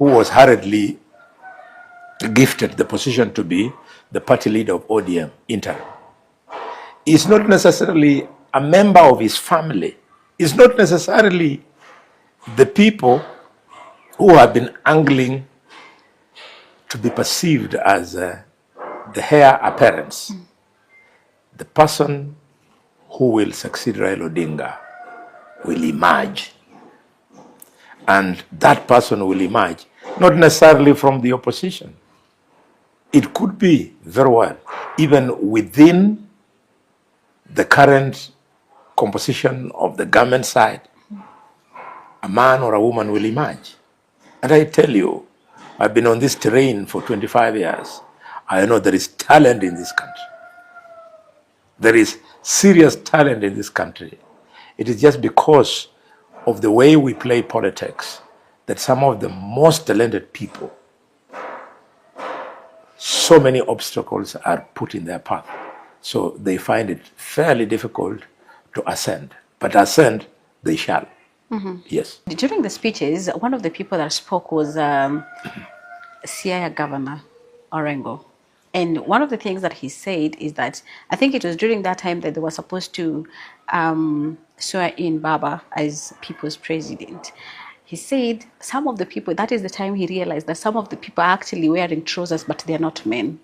who was hurriedly gifted the position to be the party leader of ODM interim, is not necessarily a member of his family, is not necessarily the people who have been angling to be perceived as the heir apparents. The person who will succeed Raila Odinga will emerge. And that person will emerge not necessarily from the opposition. It could be very well even within the current composition of the government side, a man or a woman will emerge. And I tell you, I've been on this terrain for 25 years. I know there is talent in this country. There is serious talent in this country. It is just because of the way we play politics that some of the most talented people, so many obstacles are put in their path. So they find it fairly difficult to ascend. But ascend, they shall. Yes. During the speeches, one of the people that spoke was Siaya Governor Orengo. And one of the things that he said is that, I think it was during that time that they were supposed to swear in Baba as people's president. He said some of the people, that is the time he realized that some of the people are actually wearing trousers, but they're not men.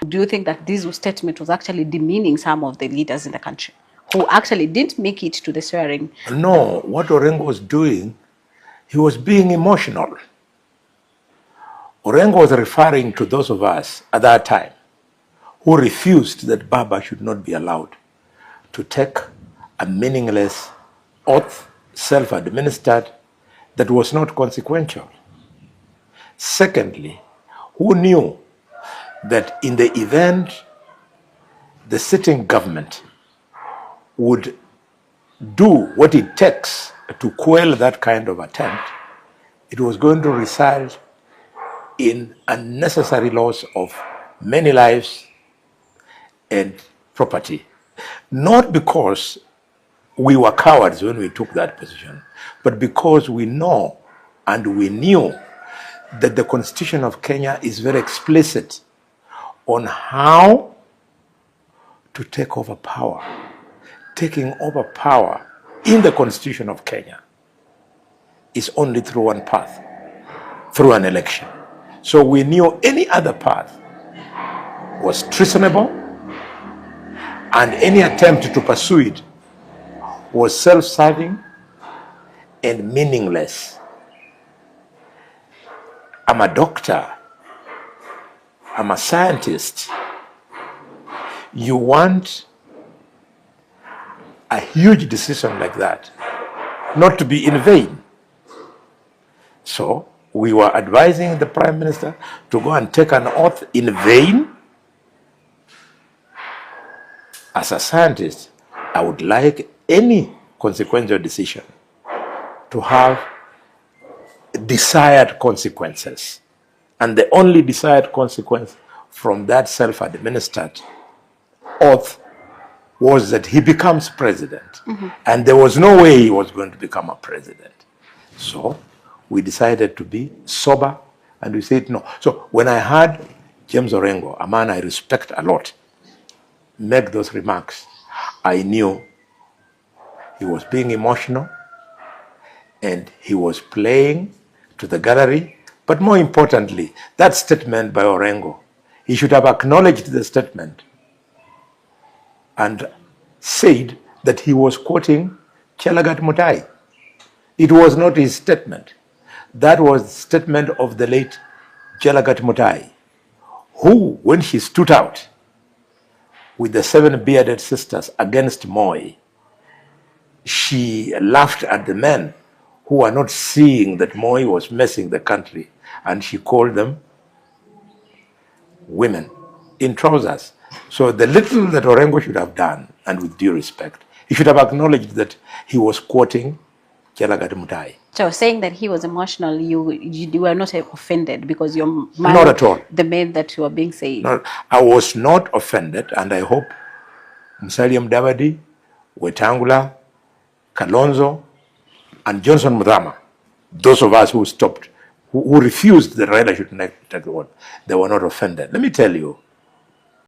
Do you think that this statement was actually demeaning some of the leaders in the country who actually didn't make it to the swearing? No, what Orengo was doing, he was being emotional. Orengo was referring to those of us at that time who refused that Baba should not be allowed to take a meaningless oath, self-administered, that was not consequential. Secondly, who knew that in the event the sitting government would do what it takes to quell that kind of attempt, it was going to result in unnecessary loss of many lives and property. Not because we were cowards when we took that position, but because we know and we knew that the Constitution of Kenya is very explicit on how to take over power. Taking over power in the Constitution of Kenya is only through one path, through an election. So we knew any other path was treasonable, and any attempt to pursue it was self-serving and meaningless. I'm a doctor. I'm a scientist. You want a huge decision like that not to be in vain. So we were advising the Prime Minister to go and take an oath in vain. As a scientist, I would like any consequential decision to have desired consequences. And the only desired consequence from that self-administered oath was that he becomes president. And there was no way he was going to become a president. So we decided to be sober, and we said no. So when I heard James Orengo, a man I respect a lot, make those remarks, I knew he was being emotional and he was playing to the gallery. But more importantly, that statement by Orengo, he should have acknowledged the statement and said that he was quoting Chelagat Mutahi. It was not his statement. That was the statement of the late Chelagat Mutahi, who, when she stood out with the 7 bearded sisters against Moi, she laughed at the men who were not seeing that Moi was messing the country, and she called them women in trousers. So the little that Orengo should have done, and with due respect, he should have acknowledged that he was quoting Chelagat Mutahi. So saying that he was emotional, you were not offended because you're not at all. The men that you were being said. No, I was not offended, and I hope Musalia Mudavadi, Wetangula, Kalonzo, and Johnson Muthama, those of us who stopped who refused that Raila should take the vote, they were not offended. Let me tell you,